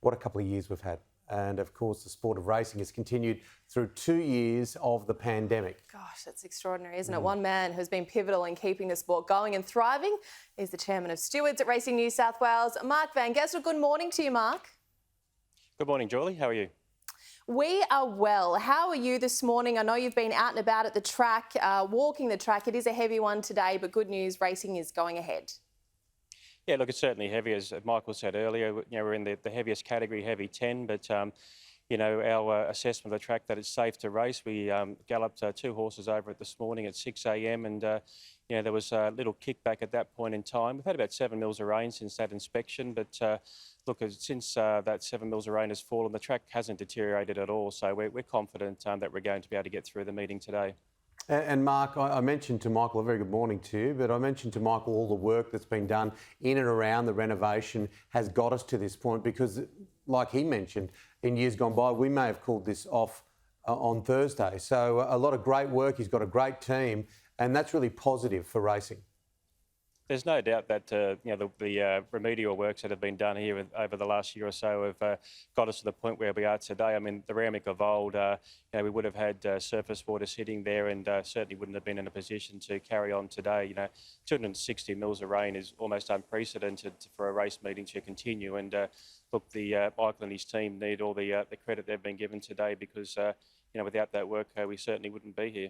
what a couple of years we've had. And of course, the sport of racing has continued through 2 years of the pandemic. Gosh, that's extraordinary, isn't it? One man who's been pivotal in keeping the sport going and thriving is the chairman of Stewards at Racing New South Wales, Marc van Gestel. Good morning to you, Marc. Good morning, Julie. How are you? We are well. How are you this morning? I know you've been out and about at the track, walking the track. It is a heavy one today, but good news, racing is going ahead. Yeah, look, it's certainly heavy, as Michael said earlier. We're in the heaviest category, heavy 10, but our assessment of the track that it's safe to race. We galloped 2 horses over it this morning at 6 a.m. and there was a little kickback at that point in time. We've had about 7 mils of rain since that inspection, but look, since that 7 mils of rain has fallen, the track hasn't deteriorated at all. So we're confident that we're going to be able to get through the meeting today. And Marc, I mentioned to Michael, a very good morning to you, but I mentioned to Michael all the work that's been done in and around the renovation has got us to this point because, like he mentioned, in years gone by, we may have called this off on Thursday. So a lot of great work. He's got a great team, and that's really positive for racing. There's no doubt that the remedial works that have been done here over the last year or so have got us to the point where we are today. I mean, the Ramick of old, we would have had surface water sitting there and certainly wouldn't have been in a position to carry on today. 260 mils of rain is almost unprecedented for a race meeting to continue. And look, Michael and his team need all the credit they've been given today because without that work, we certainly wouldn't be here.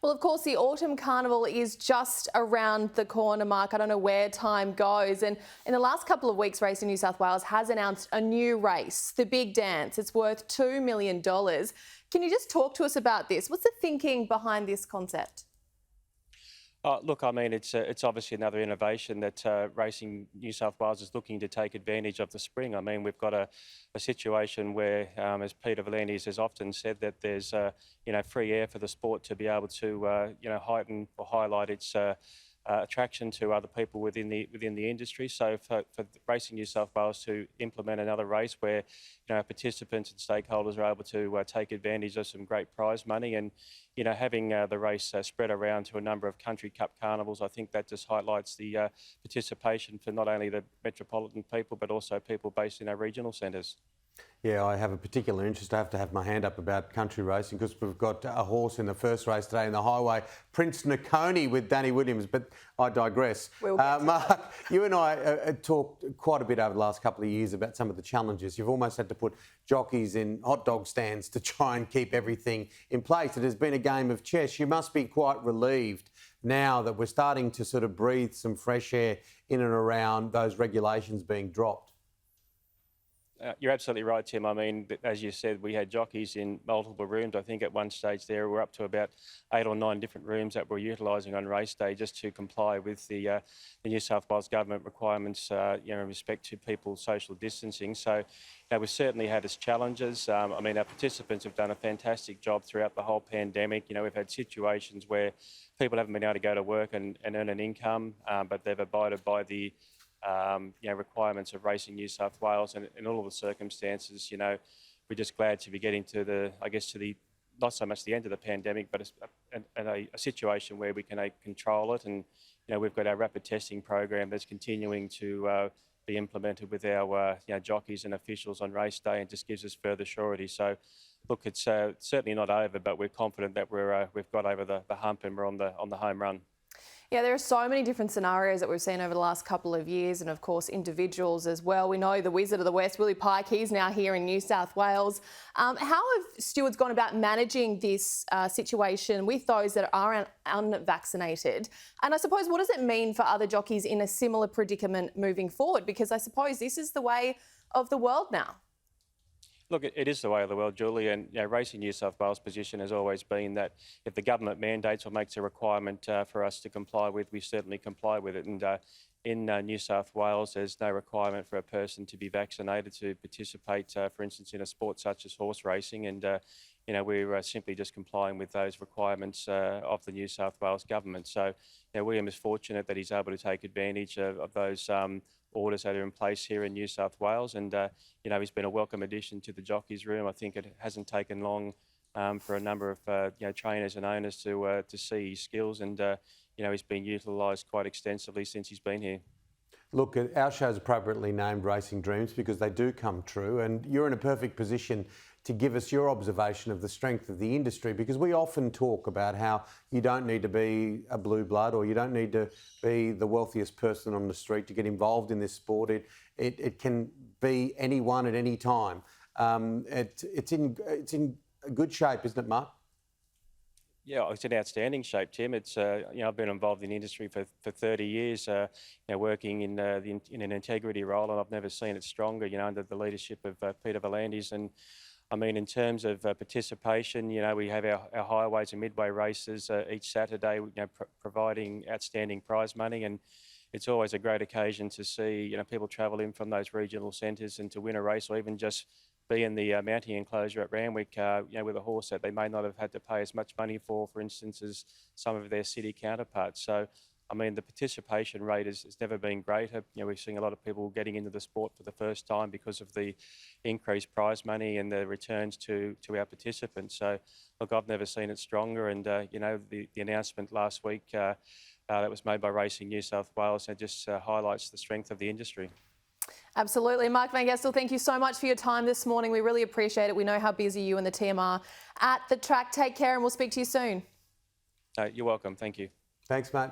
Well, of course, the Autumn Carnival is just around the corner, Marc. I don't know where time goes. And in the last couple of weeks, Racing New South Wales has announced a new race, the Big Dance. It's worth $2 million. Can you just talk to us about this? What's the thinking behind this concept? Look, I mean, it's obviously another innovation that Racing New South Wales is looking to take advantage of the spring. I mean, we've got a situation where, as Peter V'landys has often said, that there's free air for the sport to be able to heighten or highlight its attraction to other people within the industry. So for Racing New South Wales to implement another race where participants and stakeholders are able to take advantage of some great prize money and having the race spread around to a number of country cup carnivals, I think that just highlights the participation for not only the metropolitan people but also people based in our regional centres. Yeah, I have a particular interest. I have to have my hand up about country racing because we've got a horse in the first race today in the highway, Prince Nakoni with Danny Williams, but I digress. Marc, you and I talked quite a bit over the last couple of years about some of the challenges. You've almost had to put jockeys in hot dog stands to try and keep everything in place. It has been a game of chess. You must be quite relieved now that we're starting to sort of breathe some fresh air in and around those regulations being dropped. You're absolutely right, Tim. I mean, as you said, we had jockeys in multiple rooms. I think at one stage there we're up to about 8 or 9 different rooms that we're utilising on race day just to comply with the New South Wales government requirements in respect to people's social distancing. So we've certainly had its challenges. I mean, our participants have done a fantastic job throughout the whole pandemic. We've had situations where people haven't been able to go to work and earn an income, but they've abided by the requirements of Racing New South Wales, and in all of the circumstances, we're just glad to be getting to the not so much the end of the pandemic, but a situation where we can control it. And we've got our rapid testing program that's continuing to be implemented with our jockeys and officials on race day, and just gives us further surety. So, look, it's certainly not over, but we're confident that we've got over the hump and we're on the home run. Yeah, there are so many different scenarios that we've seen over the last couple of years, and of course individuals as well. We know the Wizard of the West, Willie Pike, he's now here in New South Wales. How have stewards gone about managing this situation with those that are unvaccinated? And I suppose, what does it mean for other jockeys in a similar predicament moving forward? Because I suppose this is the way of the world now. Look, it is the way of the world, Julie, and Racing New South Wales' position has always been that if the government mandates or makes a requirement for us to comply with, we certainly comply with it. And in New South Wales, there's no requirement for a person to be vaccinated to participate, for instance, in a sport such as horse racing. And we're simply just complying with those requirements of the New South Wales government. So William is fortunate that he's able to take advantage of those orders that are in place here in New South Wales, and he's been a welcome addition to the jockeys room. I think it hasn't taken long for a number of trainers and owners to see his skills, and he's been utilised quite extensively since he's been here. look, our show's appropriately named Racing Dreams because they do come true, and you're in a perfect position to give us your observation of the strength of the industry, because we often talk about how you don't need to be a blue blood or you don't need to be the wealthiest person on the street to get involved in this sport. It can be anyone at any time. It's in good shape, isn't it, Marc? Yeah, it's in outstanding shape, Tim. It's I've been involved in the industry for 30 years, working in an integrity role, and I've never seen it stronger. Under the leadership of Peter V'landys. And I mean, in terms of participation, we have our highways and midway races each Saturday, providing outstanding prize money, and it's always a great occasion to see people travel in from those regional centres and to win a race, or even just be in the mounting enclosure at Randwick, with a horse that they may not have had to pay as much money for instance, as some of their city counterparts. So, I mean, the participation rate has never been greater. We're seeing a lot of people getting into the sport for the first time because of the increased prize money and the returns to our participants. So, look, I've never seen it stronger. And, the announcement last week that was made by Racing New South Wales, it just highlights the strength of the industry. Absolutely. Marc van Gestel, thank you so much for your time this morning. We really appreciate it. We know how busy you and the team are at the track. Take care and we'll speak to you soon. You're welcome. Thank you. Thanks, mate.